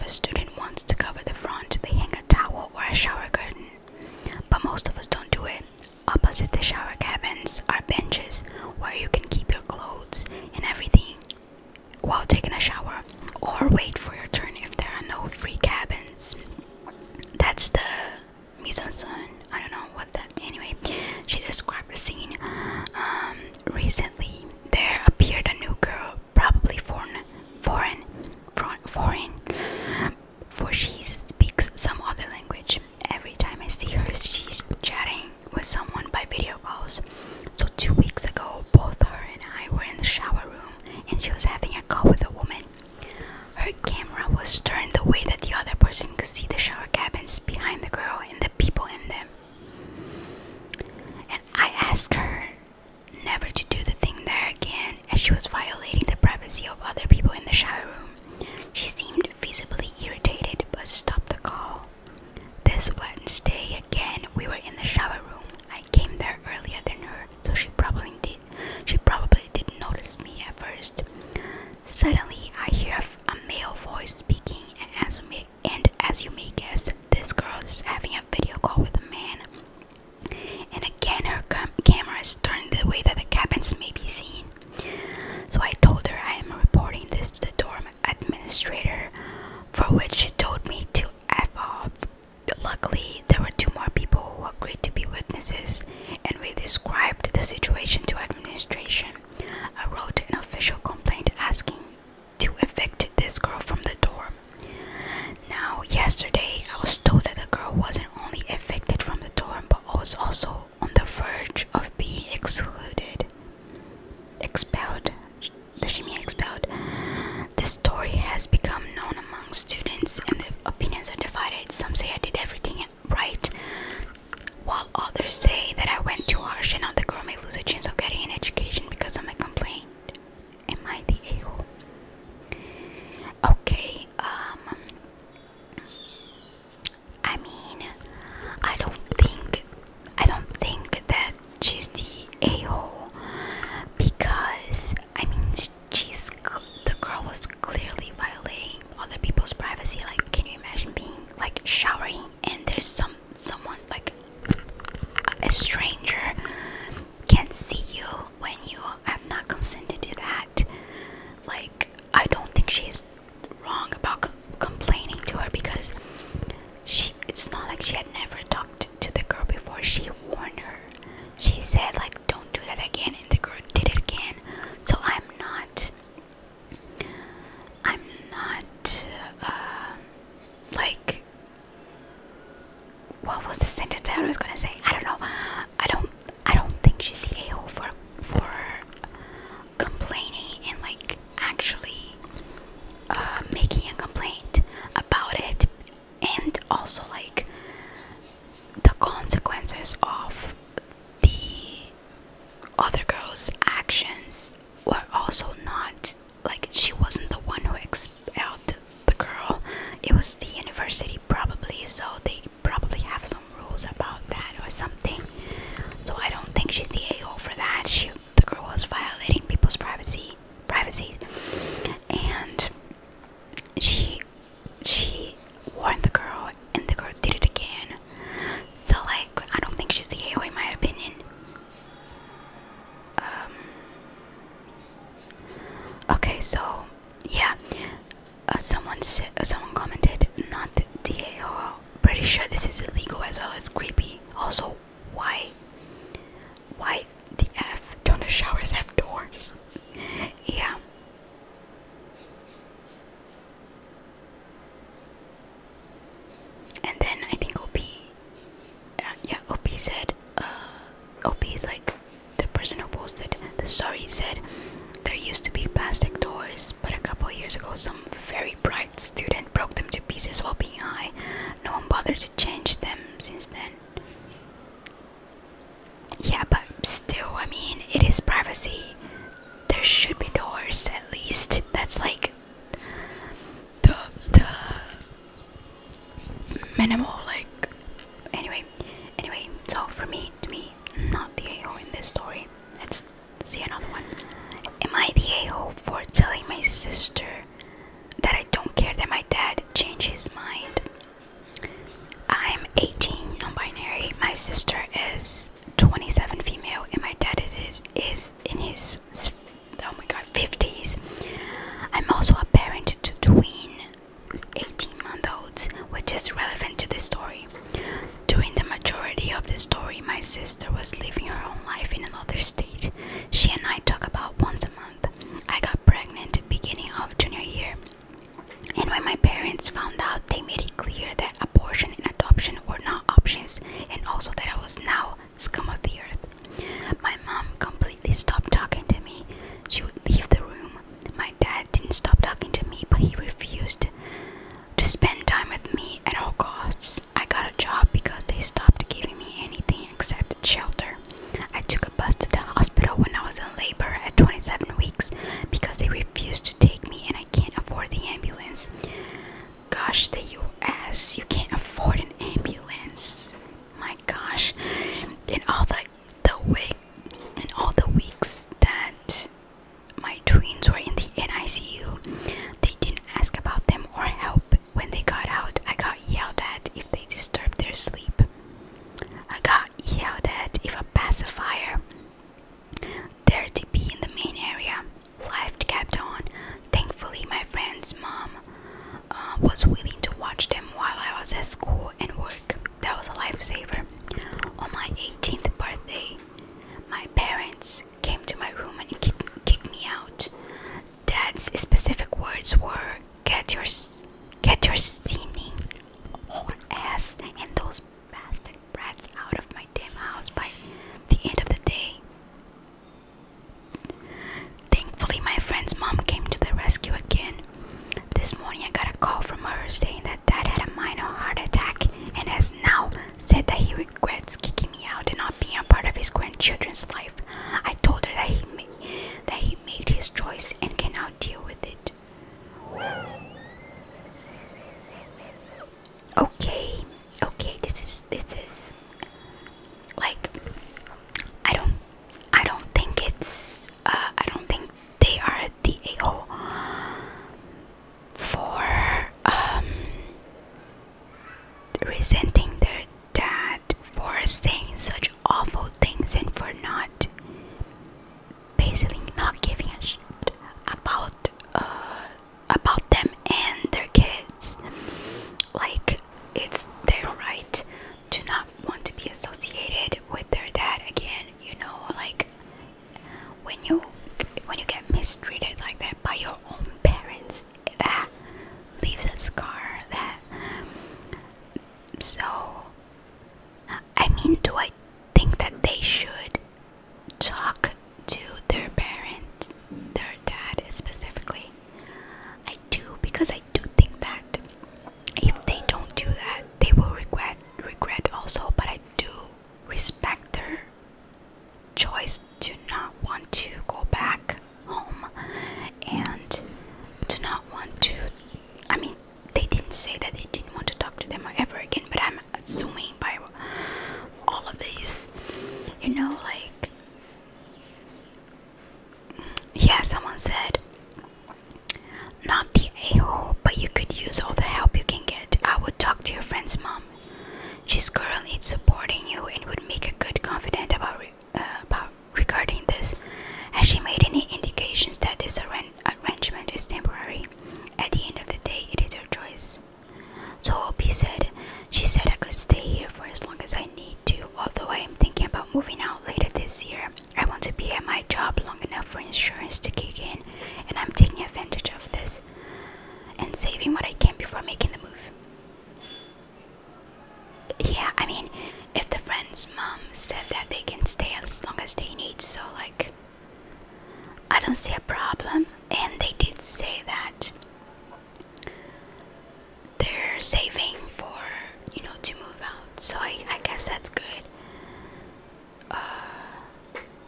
a student wants to cover the front, they hang a towel or a shower curtain. But most of us don't do it. Opposite the shower cabins are benches where you can keep your clothes and everything while taking a shower, or wait for your turn if there are no free cabins. That's the mise en scène. I don't know what that. Anyway, she described the scene. Recently, there appeared a new girl, probably foreign, for she speaks some other language. Every time I see her, she's chatting with someone by video calls. So 2 weeks ago, both her and I were in the shower room, and she was having a call with a woman. Her camera was turned the way that the other person could see the shower cabins behind the girl and the people in them. And I asked her never to do the thing there again, as she was violating the privacy of other people in the shower room. She seemed visibly irritated but stopped the call. This Wednesday again, we were in the shower room. I came there earlier than her, so she probably didn't notice me at first. Suddenly, I hear a male voice speaking, and as you may guess, this girl is having a video call with a man. And again, her camera is turned the way that the cabins may be seen. So I told her I am reporting this to the dorm administrator, for which she told me to F off. Luckily, there were 2 more people who agreed to be witnesses, and we described the situation to administration. I wrote an official complaint asking to evict this girl from the dorm. Now, yesterday, I was told that the girl wasn't only evicted from the dorm, but was also on the verge of being expelled. Does she mean expelled? The story has become known among students, and the opinions are divided. Some say I did everything right, while others say that I went too harsh and now the girl may lose a chance of getting an education because of my complaint. Am I the a-hole? Okay, I mean, I don't think that she's the a-hole, because I mean, the girl was clearly violating other people's privacy. Like, can you imagine being like showering and there's someone like a stranger can see you when you have not consented to that? Like, I don't think she's wrong about complaining to her, because it's not like she had never talked to the girl before. She warned her. She said, like, don't do that again, and the girl did it again. So I'm not like, what was the sentence that I was gonna say? I don't know. I don't think she's the a-hole for complaining and like actually making a complaint about it, and also like the consequences of the other girl's actions were also not like, she wasn't the one who expelled the girl. It was the university probably, so they probably have some rules about that or something. So I don't think she's the a-hole for that. The girl was violating people's privacy, and she warned the girl, and the girl did it again. So like, I don't think she's the a-hole in my opinion. Okay, so yeah, someone commented, not the a-hole. Pretty sure this is illegal as well as creepy. Also, why the F don't the showers have doors? Yeah. And then I think OP said, OP is like the person who posted the story, said there used to be plastic doors, but a couple years ago some very bright student broke them to pieces while being high. No one bothered to change them since then. Yeah, but still, I mean, it is privacy. There should be doors at least. That's like the minimal, like, anyway, so to me, not the a-hole in this story. Let's see another one. Am I the a-hole for telling my sister that I don't care that my dad changed his mind. I'm 18, non-binary. My sister is 27, female, and my dad is in his 50s. I'm also a parent to twin 18-month-olds, which is relevant to this story. During the majority of the story, my sister was living her own life in another state. She and I talk about once a month. I got pregnant beginning of junior year, and when my parents found out, they made it clear that abortion and adoption were not options, and also that I was now scum of the earth. My mom completely stopped talking to me. She would leave the room. My dad didn't stop talking to me, but he refused to spend time with me at all costs. I got a job because they stopped giving me anything except shelter. I took a bus to the hospital when I was in labor at 27 weeks because they refused to take me and I can't afford the ambulance. Gosh, the US, you can't afford an ambulance. My gosh. In all the weeks that my twins were in the NICU, they didn't ask about them or help. When they got out, I got yelled at if they disturbed their sleep. I got yelled at if a pacifier dared to be in the main area. Life kept on. Thankfully, my friend's mom was willing to watch them while I was at school and work. That was a lifesaver. On my 18th birthday, my parents came to my room and kicked me out. Dad's specific words were, get your singing whore ass and those bastard brats out of my damn house by the end of the day. Thankfully, my friend's mom came to the rescue again. This morning I got a call from her saying that Dad had a minor heart attack and has now said that he regrets kicking me out and not being a part of his grandchildren's life. I told her that he made his choice and can now deal with it. Okay, this is like, I don't think they are the a-hole for resenting their dad for saying such awful things and for not basically not giving a shit about them and their kids. Like, it's their right to not want to be associated with their dad again, you know, like when you get mistreated like that by your own parents, that leaves a scar. So I mean, do I think that they should talk to their parents, their dad specifically? I do, because I do think that if they don't do that, they will regret also. But I do respect their choice to not want to go back home and to not want to, I mean, they didn't say that they didn't want to talk to them ever again, but I'm assuming by all of these, you know, like, yeah, someone said, not the a-hole, but you could use all the help you can get. I would talk to your friend's mom. She's currently supporting you and would make a good confidant about regarding this. Has she made any indications that this arrangement is temporary? At the end of the day, it is her choice. So Opie said, she said I could stay here for as long as I need to, although I am thinking about moving out later this year. I want to be at my job long enough for insurance to kick in, and I'm taking advantage of this and saving what I can before making the move. Yeah, I mean, if the friend's mom said that they can stay as long as they need, so like, I don't see a problem. And they did say that they're saving for, you know, to move out, so I guess that's good.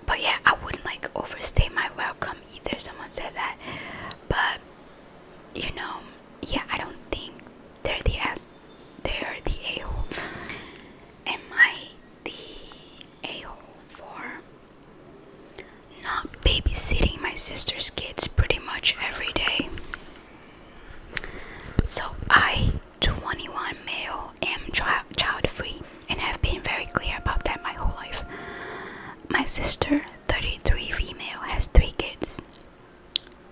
But yeah, I wouldn't like overstay my welcome either. Someone said that, but you know, yeah, I don't think they're the a-hole. Am I the a-hole for not babysitting my sister's kids pretty much every day? So I do sister, 33, female, has 3 kids.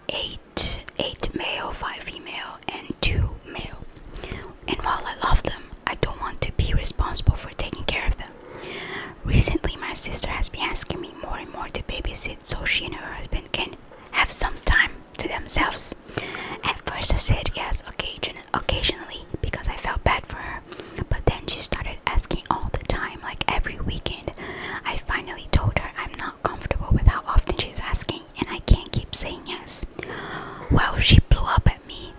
8 male, 5 female, and 2 male. And while I love them, I don't want to be responsible for taking care of them. Recently, my sister has been asking me more and more to babysit so she and her husband can have some time to themselves. At first I said yes occasionally because I felt bad for her, but then she started asking all the time, like every weekend. I finally told her I'm not comfortable with how often she's asking and I can't keep saying yes. Well, she blew up at me,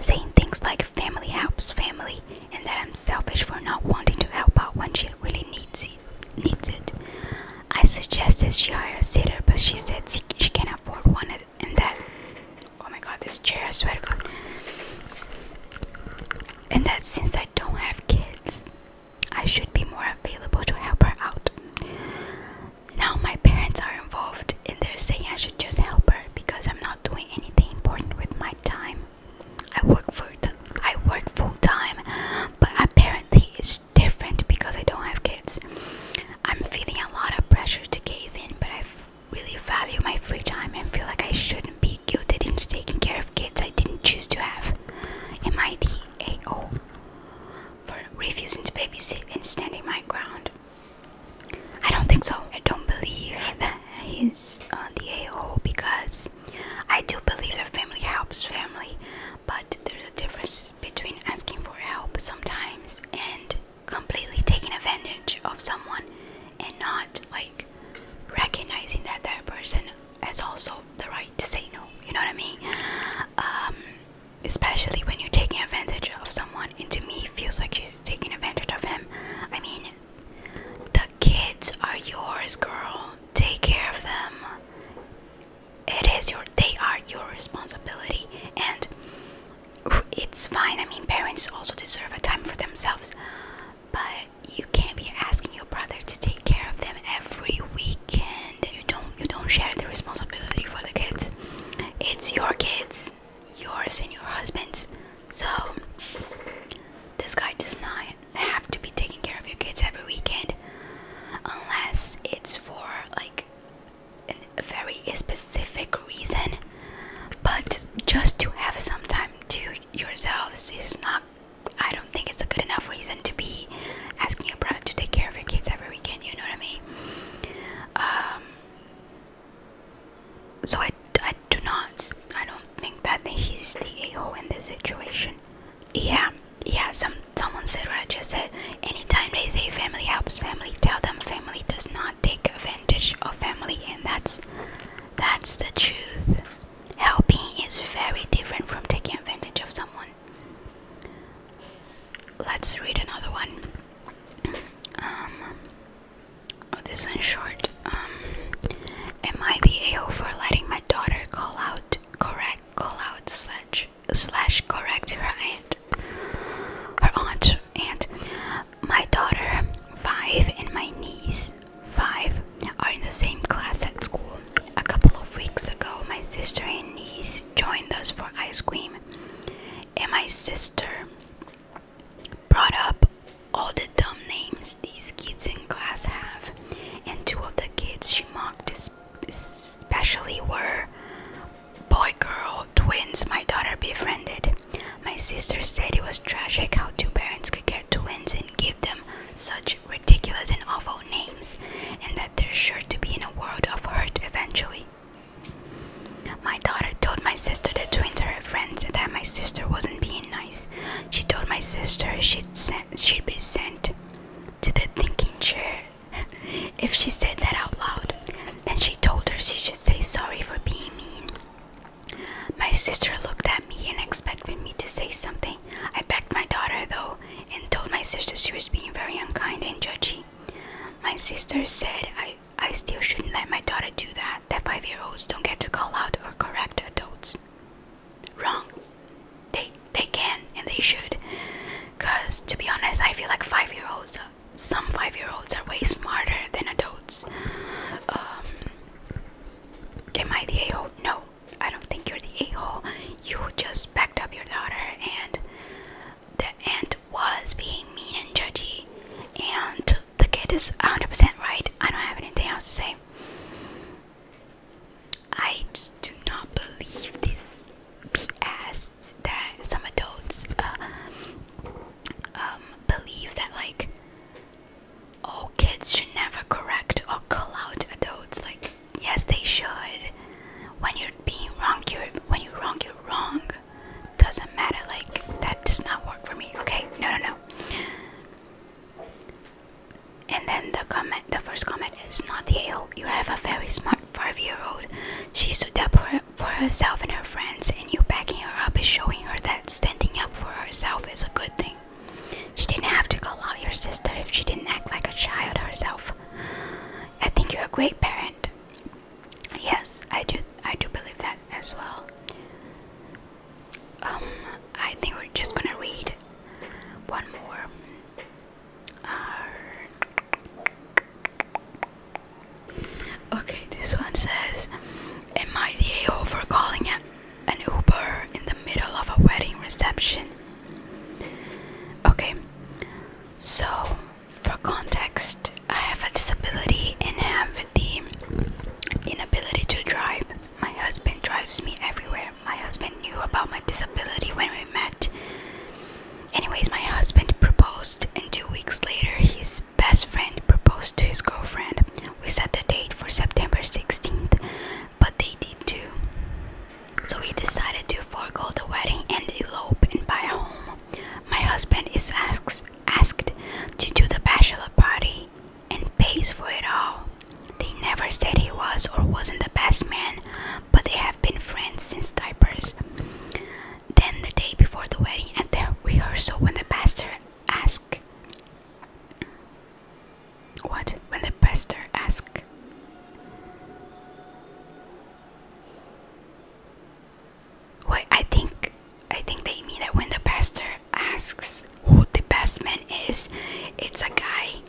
saying things like family helps family and that I'm selfish for not wanting to help out when she really needs it. I suggested she hire a sitter, but she said she can't afford one, and that, oh my god, this chair, I swear to god, and that since I don't have kids, I should be more available to help her out. Now my parents are involved and they're saying I should just help her because I'm not doing anything important with my time. I work full time, but apparently it's different because I don't have kids. I'm feeling a lot of pressure to cave in, but I really value my free time and feel like I shouldn't be guilted into taking care of kids I didn't choose to have. Am I the A.O. for refusing to babysit and standing my ground? I don't think so. I don't believe that he's the A.O. because I do believe that family helps family, but there's a difference between asking for help sometimes and completely taking advantage of someone and not like recognizing that that person has also the right to say no. You know what I mean? Especially when you're taking advantage of someone, and to me it feels like she's taking advantage of him. I mean, the kids are yours, girl. Take care of them. They are your responsibility, and it's fine. I mean, parents also deserve a time for themselves, but you can't be asking your brother to take care of them every weekend. You don't share the responsibility for the kids. It's your kids, yours and your husband's. So this guy does not have to be taking care of your kids every weekend unless it's for like a very specific reason. But just to have some time to yourselves is not, I don't think it's a good enough reason to be asking your brother to take care of your kids every weekend. You know what I mean? So I don't think that he's the a-hole in this situation. Yeah, someone said what I just said. Anytime they say family helps family, tell them family does not take advantage of family, and that's the truth. Helping is very different from taking advantage of someone. Let's read another one. This one's short. Am I the a-hole for letting my daughter call out slash correct her aunt? And my daughter 5 and my niece 5 are in the same class at school. A couple of weeks ago, my sister and niece joined us for ice cream, and my sister brought up all the dumb names these kids in class have, and 2 of the kids she mocked especially were boy-girl twins my daughter befriended. My sister said it was tragic how 2 parents could get twins and give them such ridiculous and awful names, and that they're sure to be in a world of hurt eventually. My daughter told my sister the twins are her friends and that my sister wasn't being nice. She told my sister she'd be sent to the thinking chair if she said that out loud. Then she told her she should say sorry for being mean. My sister looked at me and expected me to say something. I begged my daughter though and told my sister she was being very unkind and judgy. My sister said I still shouldn't let my daughter do that 5-year-olds don't get to call out or correct adults. Wrong. They can and they should. Cause to be honest, I feel like some 5-year-olds are way smarter than adults. Am I the a-hole? No, I don't think you're the a-hole. You just backed up your daughter, and the aunt was being mean and judgy, and the kid is 100% right. I don't have anything else to say. herself is a good thing. She didn't have to call out your sister if she didn't act like a child herself. I think you're a great parent. Yes, I do believe that as well. I think we're just gonna read one more. Okay, this one says, am I the a-hole for calling an Uber in the middle of a wedding reception? Okay, so for context, I have a disability and have the inability to drive. My husband drives me everywhere. My husband knew about my disability when we met. Anyways, my husband proposed, and 2 weeks later, his best friend proposed to his girlfriend. We set the date for September 16th, but they did too. So we decided to forego the wedding and elope and buy a home. My husband is asked to do the bachelor party and pays for it all. They never said he was or wasn't the best man, but they have been friends since diapers. Then the day before the wedding at the rehearsal, when the pastor asked, wait, I think they mean that when the pastor asks who the best man is, it's a guy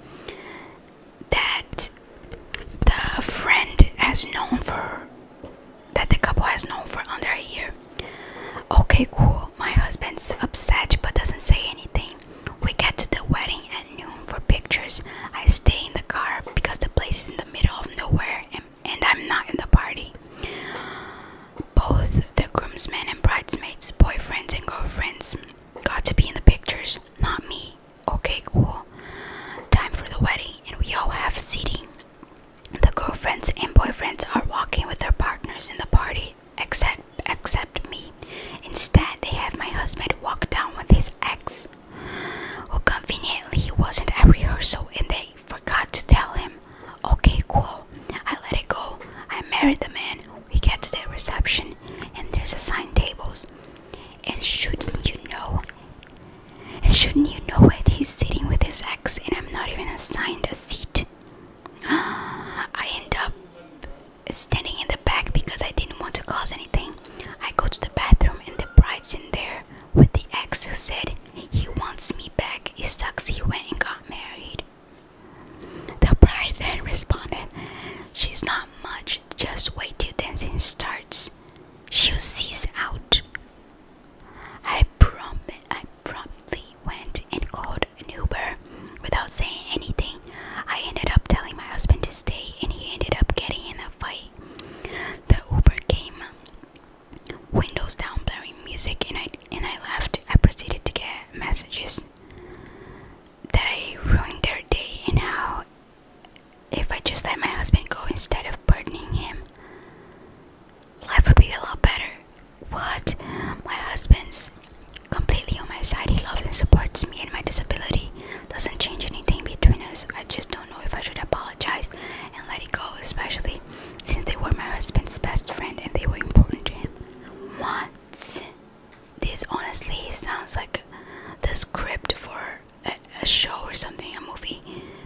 that the friend has known for, that the couple has known for under a year. Okay, cool. My husband's upset but doesn't say anything. We get to the wedding at noon for pictures. I stay in the car because the place is in the middle of nowhere and I'm not in the party. Both the groomsmen and bridesmaids, boyfriends and girlfriends, got to be in the pictures, not me. Okay, cool. Time for the wedding and we all have seating. The girlfriends and boyfriends are walking with their partners in the party, except me. Instead, they have my husband walk down with his ex, who conveniently wasn't at rehearsal and they forgot to tell him. Okay, cool. I let it go. I married the man. We get to the reception and there's assigned tables. And shouldn't you know it, he's sitting with his ex and I'm not even assigned a seat. I end up standing in the back because I didn't want to cause anything. I go to the bathroom and the bride's in there with the ex who said he wants me back. It sucks he went and got married. The bride then responded, she's not much, just wait till dancing starts. She'll cease out. I promptly went and called an Uber without saying anything. I ended up telling my husband to stay and he ended up getting in a fight. The Uber came, windows down, blaring music, and I left. I proceeded to get messages that I ruined their day and how if I just let my husband go instead of burdening him, life would be a lot better. What? My husband's completely on my side. He loves and supports me and my disability. Doesn't change anything between us. I just don't know if I should apologize and let it go, especially since they were my husband's best friend and they were important to him. What? This honestly sounds like the script for a show or something, a movie.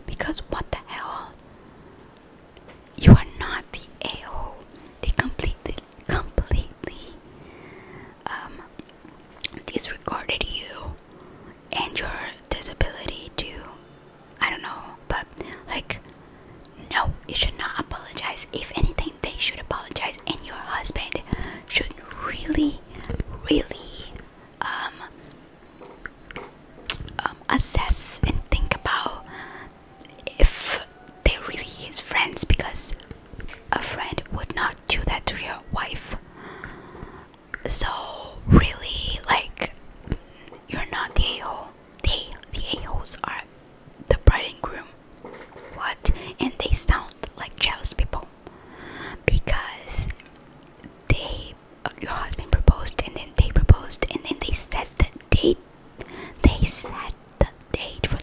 Because what the hell? You are not the a-hole. They completely disregarded you and your disability to, I don't know, but like, no, you should not apologize. If anything, they should apologize, and your husband should really assess and think about if they're really his friends, because a friend would not do that to your wife. So really, like, you're not the a-hole. The a-holes are the bride and groom. What? And they sound like jealous people because your husband proposed and then they proposed and then they set the date. They set the date for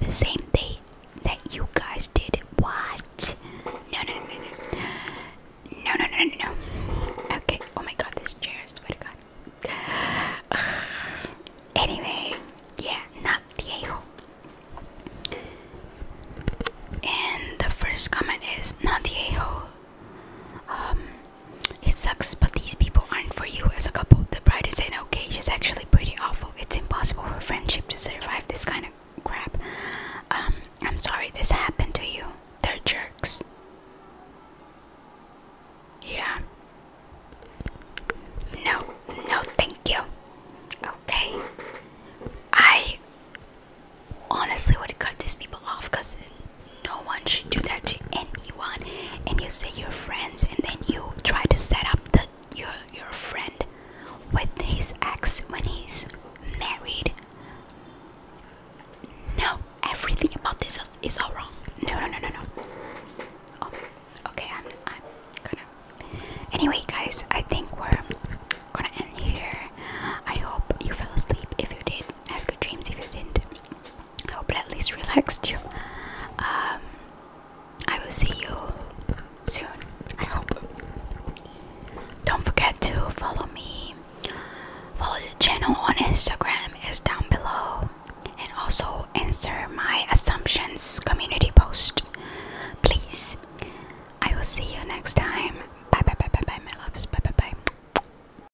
to survive this kind of crap. I'm sorry this happened to you. They're jerks. Yeah. No, no, thank you. Okay. I honestly would cut these people off because no one should do that to anyone. And you say you're friends, and then you try to set up your friend with his ex when he's married. No, everything about this is all wrong. No. Oh, okay, I'm gonna. Anyway, guys, I think we're gonna end here. I hope you fell asleep. If you did, have good dreams. If you didn't, I hope it at least relaxed you. I will see you soon, I hope. Don't forget to follow me. Follow the channel on Instagram is down below. And also answer my assumptions community